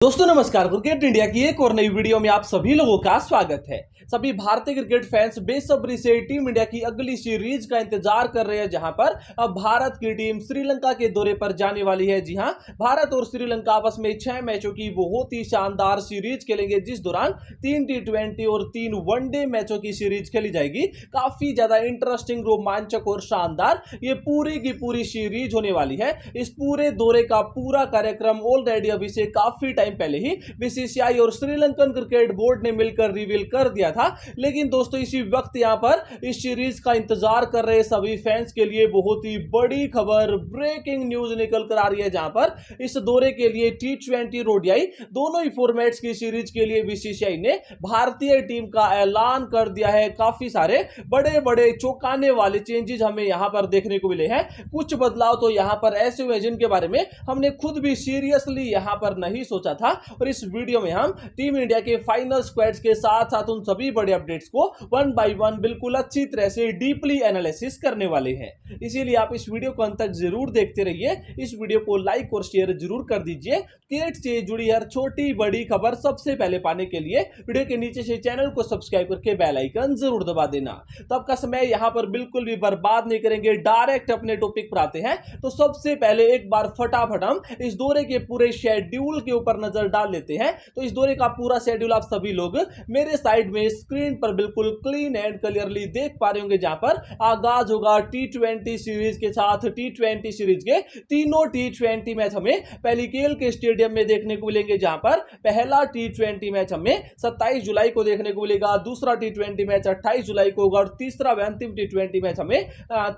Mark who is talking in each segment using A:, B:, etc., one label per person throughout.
A: दोस्तों नमस्कार। Cricket India की एक और नई वीडियो में आप सभी लोगों का स्वागत है। सभी भारतीय क्रिकेट फैंस बेसब्री से टीम इंडिया की अगली सीरीज का इंतजार कर रहे हैं, जहां पर अब भारत की टीम श्रीलंका के दौरे पर जाने वाली है। जी हां, भारत और श्रीलंका आपस में 6 मैचों की बहुत ही शानदार सीरीज खेलेंगे, जिस दौरान 3 टी20 और 3 वनडे मैचों की सीरीज खेली जाएगी। काफी ज्यादा इंटरेस्टिंग, रोमांचक और शानदार ये पूरी की पूरी सीरीज होने वाली है। इस पूरे दौरे का पूरा कार्यक्रम ऑलरेडी अभी से काफी पहले ही बीसीसीआई और श्रीलंकन क्रिकेट बोर्ड ने मिलकर रिवील कर दिया था। लेकिन दोस्तों इसी वक्त यहां पर इस सीरीज का इंतजार कर रहे सभी फैंस के लिए बहुत ही बड़ी खबर, ब्रेकिंग न्यूज निकल कर आ रही है, जहां पर इस दौरे के लिए टी20 और ओडीआई दोनों ही फॉर्मेट्स की सीरीज के लिए बीसीसीआई ने भारतीय टीम का ऐलान कर दिया है। काफी सारे बड़े बड़े चौंकाने वाले चेंजेस हमें यहां पर देखने को मिले हैं। कुछ बदलाव तो यहां पर ऐसे हुए जिनके बारे में हमने खुद भी सीरियसली यहां पर नहीं सोचा था, और इस वीडियो में हम टीम इंडिया के फाइनल स्क्वाड्स के साथ साथ उन सभी बड़े अपडेट्स को वन बाय वन बिल्कुल अच्छी तरह से डीपली एनालिसिस करने वाले हैं। इसीलिए आप इस वीडियो को अंत तक जरूर देखते रहिए। इस वीडियो को लाइक और शेयर जरूर कर दीजिए। क्रिकेट से जुड़ी हर छोटी बड़ी खबर सबसे पहले पाने के लिए वीडियो के नीचे से चैनल को सब्सक्राइब करके बेल आइकन जरूर दबा देना। तो आपका समय यहां पर बिल्कुल भी बर्बाद नहीं करेंगे, डायरेक्ट अपने टॉपिक पर आते हैं। तो सबसे पहले एक बार फटाफट हम इस दौरे के पूरे शेड्यूल के ऊपर नजर डाल लेते हैं। तो इस दौरे का पूरा शेड्यूल आप सभी लोग मेरे साइड में स्क्रीन पर बिल्कुल क्लीन एंड क्लियरली देख पा रहे होंगे, जहां पर आगाज होगा टी20 सीरीज के साथ। टी20 सीरीज के तीनों टी20 मैच हमें पैलिकेल के स्टेडियम में देखने को मिलेंगे, जहां पर पहला टी20 मैच हमें 27 जुलाई को देखने को मिलेगा, दूसरा टी20 मैच 28 जुलाई को होगा, और तीसरा व अंतिम टी20 मैच हमें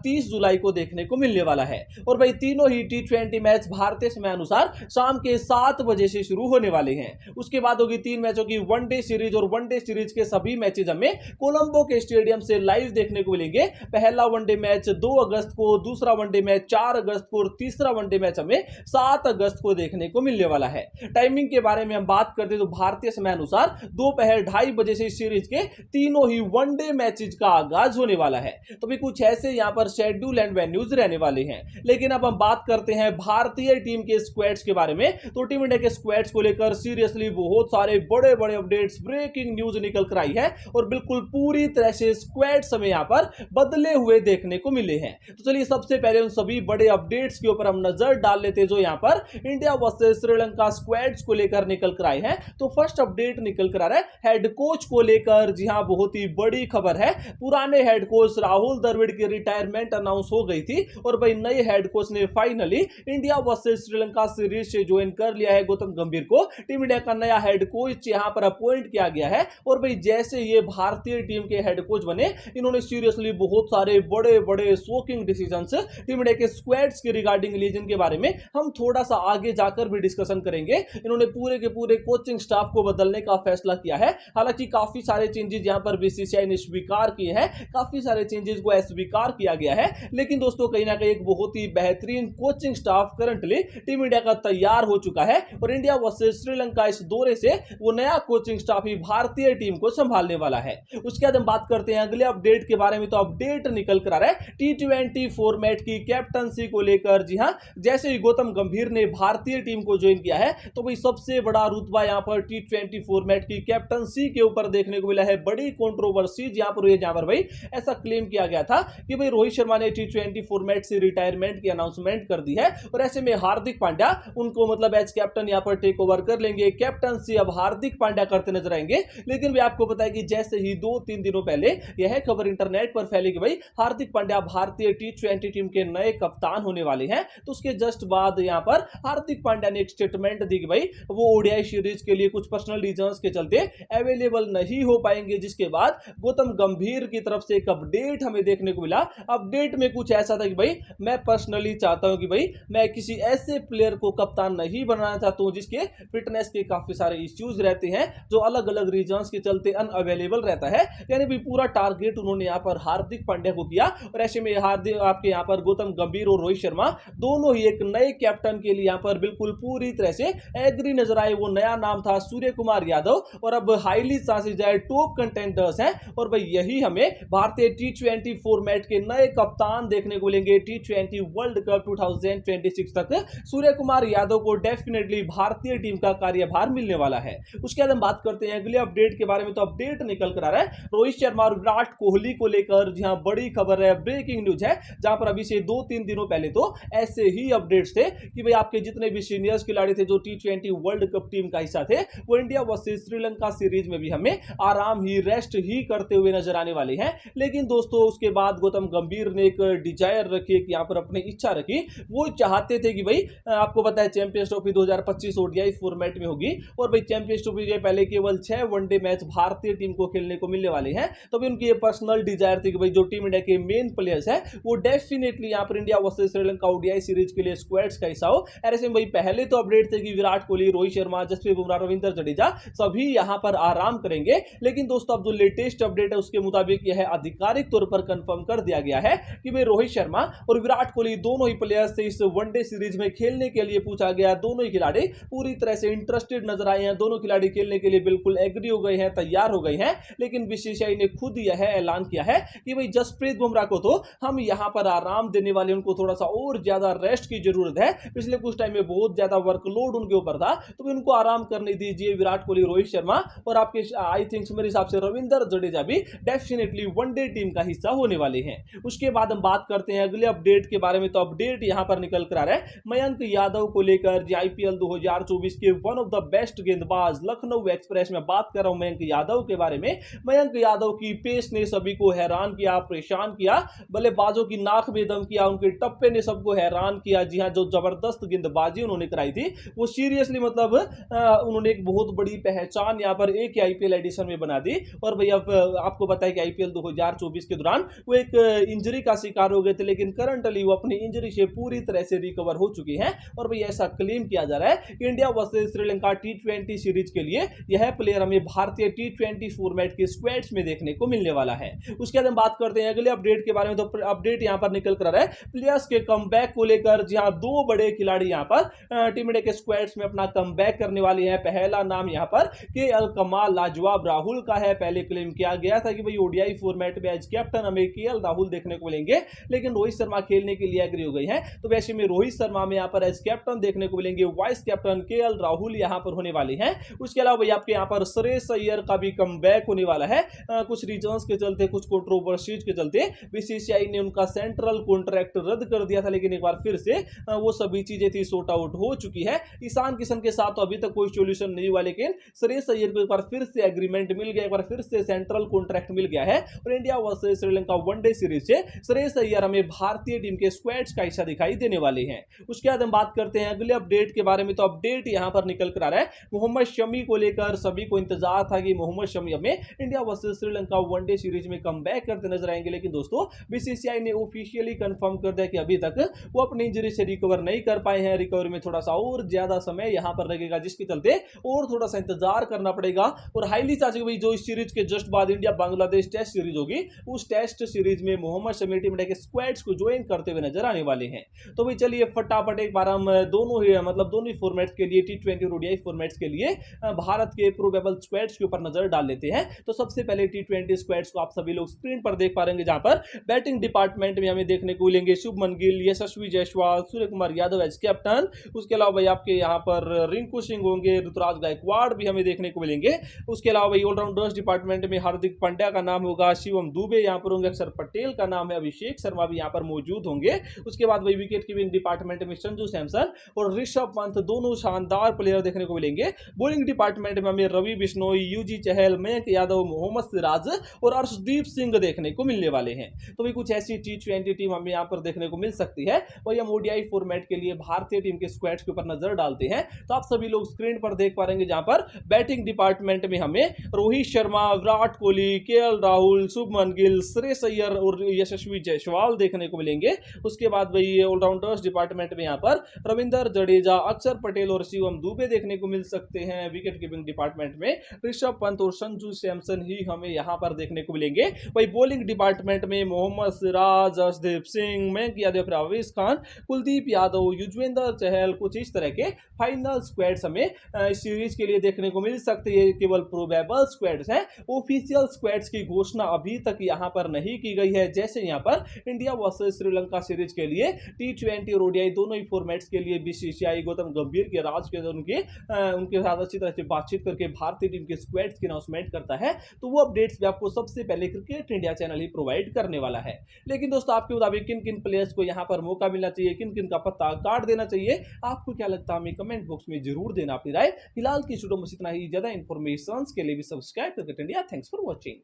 A: 30 जुलाई को देखने को मिलने वाला है। और भाई तीनों ही टी20 मैच भारतीय समय अनुसार शाम के 7 बजे से शुरू होने वाले हैं। उसके बाद होगी 3 मैचों की वनडे सीरीज, और वनडे सीरीज के सभी मैचेज हमें कोलंबो के स्टेडियम से लाइव देखने को मिलेंगे। पहला वनडे मैच 2 अगस्त को, दूसरा वनडे मैच 4 अगस्त को, और तीसरा वनडे मैच हमें 7 अगस्त को देखने को मिलने वाला है। टाइमिंग के बारे में हम बात करते तो भारतीय समय अनुसार दोपहर 2:30 बजे से सीरीज के तीनों ही वनडे मैचेज का आगाज होने वाला है। तो भी कुछ ऐसे यहां पर शेड्यूल एंड वेन्यूज रहने वाले हैं। लेकिन अब हम बात करते हैं भारतीय टीम के स्क्वाड्स के बारे में। तो टीम इंडिया के स्क्वाड्स को लेकर सीरियसली बहुत सारे बड़े बड़े अपडेट्स, ब्रेकिंग न्यूज निकल कर आई है, और बिल्कुल पूरी तरह से स्क्वाड्स हमें यहां पर बदले हुए देखने को मिले हैं। तो चलिए सबसे पहले उन सभी बड़े अपडेट्स के ऊपर हम नजर डाल लेते हैं, जो यहां पर इंडिया वर्सेस श्रीलंका स्क्वाड्स को लेकर निकल कर आए हैं। तो फर्स्ट अपडेट निकल कर आ रहा है हेड कोच को लेकर। जी हां, बहुत ही बड़ी खबर है। पुराने हेड कोच राहुल द्रविड़ की रिटायरमेंट अनाउंस हो गई थी, और भाई नए हेड कोच ने finally India versus Sri Lanka series से ज्वाइन कर लिया है। गौतम गंभीर को टीम इंडिया का नया हेड कोच यहां पर अपॉइंट किया गया है। और भाई जैसे ये भारतीय टीम के हेड कोच बने, इन्होंने सीरियसली बहुत सारे बड़े बड़े शॉकिंग डिसीजंस टीम इंडिया के स्क्वाड्स के रिगार्डिंग लिए, जिनके बारे में हम थोड़ा सा आगे जाकर भी डिस्कशन करेंगे। इन्होंने पूरे के पूरे कोचिंग स्टाफ को बदलने का फैसला किया है। हालांकि काफी सारे चेंजेस यहां पर बीसीसीआई ने स्वीकार किए हैं, काफी सारे चेंजेस को अस्वीकार किया गया है। लेकिन दोस्तों कहीं ना कहीं एक बहुत ही बेहतरीन coaching staff currently team India का तैयार हो चुका है, और इंडिया वर्सेस श्रीलंका इस दौरे से वो नया कोचिंग स्टाफ ही भारतीय टीम को संभालने वाला है। उसके बाद हम बात करते हैं अगले अपडेट के बारे में। तो अपडेट निकल कर आ रहा है टी20 फॉर्मेट की कैप्टनसी को लेकर। जी हां, जैसे ही गौतम गंभीर ने भारतीय टीम को ज्वाइन किया है, तो भाई सबसे बड़ा रुतबा यहां पर टी20 फॉर्मेट की कैप्टनसी के ऊपर देखने को मिला है। बड़ी कंट्रोवर्सी यहां पर हुई, जहां पर भाई ऐसा क्लेम किया गया था कि भाई रोहित शर्मा ने टी20 फॉर्मेट से रिटायरमेंट की अनाउंसमेंट कर दी है, और ऐसे में हार्दिक पांड्या उनको मतलब एज कैप्टन यहां पर टेक ओवर कर लेंगे। कैप्टनसी अब हार्दिक पांड्या करते नजर आएंगे। लेकिन भी आपको पता है कि जैसे ही 2-3 दिनों पहले यह खबर इंटरनेट पर फैली कि भाई हार्दिक पांड्या भारतीय टी20 टीम के नए कप्तान होने वाले हैं, तो उसके जस्ट बाद यहां पर हार्दिक पांड्या ने एक स्टेटमेंट दी कि भाई वो ओडीआई सीरीज के लिए कुछ पर्सनल रीजंस के चलते अवेलेबल नहीं हो पाएंगे। जिसके बाद गौतम गंभीर की तरफ से एक अपडेट हमें देखने को मिला। अपडेट में कुछ ऐसा था कि भाई मैं पर्सनली चाहता हूं कि भाई मैं किसी ऐसे प्लेयर को कप्तान नहीं बनाना चाहता हूं जिसके फिटनेस के काफी सारे इश्यूज रहते हैं, जो अलग अलग रीजंस के चलते अनअवेलेबल रहता है। यानी भी पूरा टारगेट उन्होंने यहां पर हार्दिक पांड्या को किया, और ऐसे में हार्दिक आपके यहां पर गौतम गंभीर और रोहित शर्मा दोनों ही एक नए कैप्टन के लिए यहां पर बिल्कुल पूरी तरह से एग्री नजर आए। वो नया नाम था सूर्य कुमार यादव, और अब हाईली चांसेस है टॉप कंटेंडर्स हैं। और भाई यही हमें भारतीय टी20 फॉर्मेट के नए कप्तान देखने को मिलेंगे। टी20 वर्ल्ड कप 2026 तक सूर्य कुमार यादव को डेफिनेटली भारतीय भारतीय टीम का कार्यभार मिलने वाला है। उसके बाद हम बात करते हैं अगले अपडेट के बारे में। तो अपडेट निकल कर आ रहा है रोहित शर्मा और विराट कोहली को लेकर। जी हां, बड़ी खबर है, ब्रेकिंग न्यूज है, जहां पर अभी से 2-3 दिनों पहले तो ऐसे ही अपडेट्स थे कि भाई आपके जितने भी सीनियर्स खिलाड़ी थे जो T20 वर्ल्ड कप टीम का हिस्सा थे, वो इंडिया वर्सेस श्रीलंका सीरीज में भी हमें आराम ही रेस्ट ही करते हुए नजर आने वाले हैं। लेकिन दोस्तों उसके बाद गौतम गंभीर ने एक डिजायर रखी, कि यहां पर अपनी इच्छा रखी, वो चाहते थे कि भाई आपको पता है चैंपियंस ट्रॉफी 2025 ओडीआई फॉर्मेट में होगी, और भाई चैंपियंस ट्रॉफी के पहले केवल 6 वनडे मैच भारतीय टीम को खेलने को मिलने वाले हैं। तो भी उनकी ये पर्सनल डिजायर थी कि भाई जो टीम इंडिया के मेन प्लेयर्स है वो डेफिनेटली यहां पर India versus Sri Lanka ODI series के लिए स्क्वाड्स का हिस्सा हो। ऐसे में भाई पहले तो अपडेट थे कि विराट कोहली, रोहित शर्मा, जसप्रीत बुमराह, रविंद्र जडेजा सभी यहां पर आराम करेंगे। लेकिन दोस्तों अब जो लेटेस्ट अपडेट है उसके मुताबिक यह आधिकारिक तौर पर कंफर्म कर दिया गया है कि भाई रोहित शर्मा और विराट कोहली दोनों ही प्लेयर्स से इस वनडे सीरीज में खेलने के लिए पूछा गया। दोनों ही खिलाड़ी पूरी तरह से इंटरेस्टेड नजर आए हैं, दोनों खिलाड़ी खेलने के लिए बिल्कुल एग्री हो गए हैं, तैयार हो गए हैं। लेकिन बीसीसीआई ने खुद यह ऐलान किया है कि भाई जसप्रीत बुमराह को तो हम यहां पर आराम देने वाले, उनको थोड़ा सा और ज्यादा रेस्ट की जरूरत है। पिछले कुछ टाइम में बहुत ज्यादा वर्कलोड उनके ऊपर था, तो उनको आराम करने दीजिए। विराट कोहली, रोहित शर्मा और आपके आई थिंक मेरे हिसाब से रविंद्र जडेजा भी डेफिनेटली वनडे टीम का हिस्सा होने वाले हैं। उसके बाद हम बात करते हैं अगले अपडेट के बारे में। तो अपडेट यहां पर निकल कर आ रहा है मयंक यादव को लेकर। आईपीएल 2024 के वन ऑफ द बेस्ट गेंदबाज लखनऊ एक्सप्रेस में बात कर रहा हूं मयंक यादव के बारे में। मयंक यादव की पेस ने सभी को हैरान किया, परेशान किया, बल्लेबाजों की नाक में दम किया, उनके टप्पे ने सबको हैरान किया। जी हां, जो जबरदस्त गेंदबाजी उन्होंने कराई थी वो सीरियसली मतलब उन्होंने एक बहुत बड़ी पहचान यहां पर एक आईपीएल एडिशन में बना दी। और भैया आपको पता है कि आईपीएल 2024 के दौरान वो एक इंजरी का शिकार हो गए थे, लेकिन करंटली वो अपनी इंजरी से पूरी तरह से रिकवर हो चुके हैं। और भैया ऐसा क्लेम किया जा रहा है कि India versus Sri Lanka T20 series के लिए यह प्लेयर हमें भारतीय T20 फॉर्मेट के स्क्वाड्स में देखने को मिलने वाला है। उसके बाद हम बात करते हैं अगले अपडेट के बारे में। तो अपडेट यहां पर निकल कर आ रहा है प्लेयर्स के कमबैक को लेकर। जी हां, दो बड़े खिलाड़ी यहां पर टीम इंडिया के स्क्वाड्स में अपना कमबैक करने वाले हैं। पहला नाम यहां पर केएल कमाल लाजवाब राहुल का है। पहले क्लेम किया गया था कि भाई ओडीआई फॉर्मेट में एज कैप्टन हमें केएल राहुल देखने को मिलेंगे, लेकिन रोहित शर्मा खेलने के लिए एग्री हो गई हैं। तो वैसे में रोहित शर्मा में यहां पर एज कैप्टन देखने को मिलेंगे, वाइस कैप्टन केएल राहुल यहां पर होने वाले हैं। उसके अलावा भाई आपके यहां पर श्रेयस अय्यर का भी कमबैक होने वाला है। कुछ रीजंस के चलते, कुछ कंट्रोवर्सीज के चलते बीसीसीआई ने उनका सेंट्रल कॉन्ट्रैक्ट रद्द कर दिया था, लेकिन एक बार फिर से वो सभी चीजें थी सॉर्ट आउट हो चुकी है। ईशान किशन के साथ तो अभी तक कोई सॉल्यूशन नहीं हुआ, लेकिन श्रेयस अय्यर को एक बार फिर से एग्रीमेंट मिल गया, एक बार फिर से सेंट्रल कॉन्ट्रैक्ट मिल गया है। और India versus Sri Lanka one day series से श्रेयस अय्यर हमें भारतीय टीम के स्क्वाड्स का हिस्सा दिखाई देने वाले हैं। उसके बाद हम बात करते हैं अगले अपडेट के बारे में। तो अपडेट यहां पर निकल कर आ रहा है मोहम्मद शमी को लेकर। सभी को इंतजार था कि मोहम्मद शमी हमें India versus Sri Lanka one day series में कमबैक करते नजर आएंगे, लेकिन दोस्तों बीसीसीआई ने ऑफिशियली कंफर्म कर दिया कि अभी तक वो अपनी इंजरी से रिकवर नहीं कर पाए हैं। रिकवरी में थोड़ा सा और ज्यादा समय यहां पर लगेगा, जिसके चलते और थोड़ा सा इंतजार करना पड़ेगा। और हाईली चाची भाई जो इस सीरीज के जस्ट बाद इंडिया बांग्लादेश टेस्ट सीरीज होगी, उस टेस्ट सीरीज में मोहम्मद शमी टीम इंडिया के स्क्वाड्स को ज्वाइन करते हुए नजर आने वाले हैं। तो भाई चलिए फटाफट एक बार हम दोनों ही फॉर्मेट्स के लिए T20 और ओडीआई फॉर्मेट्स के लिए भारत के प्रोबेबल स्क्वाड्स के ऊपर नजर डाल लेते हैं। तो सबसे पहले T20 स्क्वाड्स को आप सभी लोग स्क्रीन पर देख पा रहे हैं, जहां पर बैटिंग डिपार्टमेंट में हमें देखने को मिलेंगे शुभमन गिल, यशस्वी जायसवाल, सूर्य कुमार यादव एज कैप्टन। उसके अलावा भाई आपके यहाँ पर रिंकू सिंह होंगे, ऋतुराज गायकवाड़ भी हमें देखने को मिलेंगे। उसके अलावा भाई ऑलराउंडर्स डिपार्टमेंट में हार्दिक पांड्या का नाम होगा, शिवम दुबे यहाँ पर होंगे, अक्षर पटेल का नाम है, अभिषेक शर्मा भी यहाँ पर मौजूद होंगे। उसके बाद भाई विकेट कीपिंग डिपार्टमेंट में संजू सैमसन और ऋषभ पंत दोनों शानदार प्लेयर देखने को मिलेंगे। बॉलिंग डिपार्टमेंट में हमें रवि बिश्नोई, यूजी चहल, मयंक यादव, मोहम्मद सिराज और अर्शदीप सिंह देखने को मिलने वाले हैं। तो भी कुछ ऐसी T20 टीम हमें यहाँ पर देखने को मिल सकती है। वही हम ओडीआई फॉर्मेट के लिए भारतीय टीम के स्क्वाड्स के ऊपर नजर डालते हैं। तो आप सभी लोग स्क्रीन पर देख पा रहे हैं, जहां पर बैटिंग डिपार्टमेंट में हमें रोहित शर्मा, विराट कोहली, केएल राहुल, शुभमन गिल, श्रेयस अय्यर और यशस्वी जायसवाल देखने को मिलेंगे। उसके बाद भाई ऑलराउंडर्स डिपार्टमेंट में यहाँ पर रविंद्र जडेजा, अक्षर पटेल और शिवम दुबे देखने को मिल सकते हैं। विकेट कीपिंग डिपार्टमेंट में ऋषभ पंत और संजू सैमसन ही हमें यहाँ पर देखने को मिलेंगे। वही बॉलिंग डिपार्टमेंट में मोहम्मद सिराज, अर्शदीप सिंह, मयंक यादव, परवेज खान, कुलदीप यादव, युजवेंद्र चहल, कुछ इस तरह के फाइनल स्क्वाड्स हमें इस सीरीज के लिए देखने को मिल सकते हैं। केवल प्रोबेबल स्क्वाड्स हैं, ऑफिशियल स्क्वाड्स की घोषणा अभी तक यहां पर नहीं की गई है। जैसे यहां पर इंडिया वर्सेस श्रीलंका सीरीज के लिए T20 और ओडीआई दोनों ही फॉर्मेट्स के लिए बीसीसीआई गौतम गंभीर के गेंदबाज के उनके साथ अच्छी तरह से बातचीत करके भारतीय टीम के स्क्वाड्स की अनाउंसमेंट करता है, तो वो अपडेट्स भी आपको सबसे पहले क्रिकेट इंडिया चैनल ही प्रोवाइड करने वाला है। लेकिन दोस्तों, आपके मुताबिक किन किन प्लेयर्स को यहाँ पर मौका मिलना चाहिए, किन किन का पत्ता काट देना चाहिए, आपको क्या लगता है हमें कमेंट बॉक्स में जरूर देना अपनी राय। फिलहाल की वीडियो में इतना ही। ज्यादा इन्फॉर्मेशन के लिए भी सब्सक्राइब करके इंडिया। Thanks for watching.